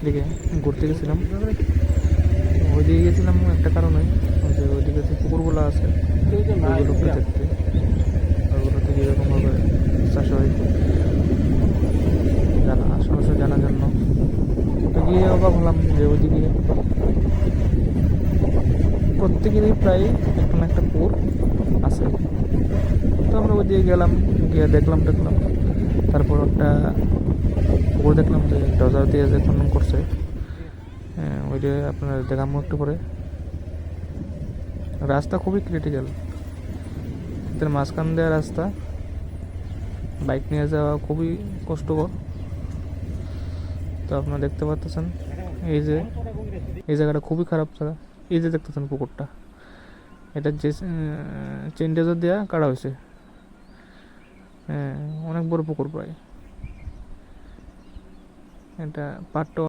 দিকে ঘুরতে গেছিলাম। ওইদিকে গেছিলাম একটা কারণে, যে ওইদিকে যে পুকুরগুলো আছে ওইগুলোকে দেখতে, ওইগুলোতে কীরকমভাবে চাষ হয় জানা, আশেপাশে জানার জন্য। তো গিয়ে অবাক হলাম যে ওইদিকে প্রত্যেকেরই প্রায় একটা না একটা পুকুর আছে। তো আমরা ওইদিকে গেলাম, গিয়ে দেখলাম। তারপর একটা পুকুর দেখলাম যে ডজার দিয়ে যে খনন করছে, ওইটা আপনার দেখাম একটু পরে। রাস্তা খুবই ক্রিটিক্যাল, এদের মাঝখান দেওয়া রাস্তা, বাইক নিয়ে যাওয়া খুবই কষ্টকর। তো আপনারা দেখতে পাচ্ছেন এই যে এই জায়গাটা খুবই খারাপ জায়গা। এই যে দেখতেছেন পুকুরটা, এটা যে চেন ডেজার দেওয়া কাটা হয়েছে। অনেক বড় পুকুর প্রায়, এটা পাটটা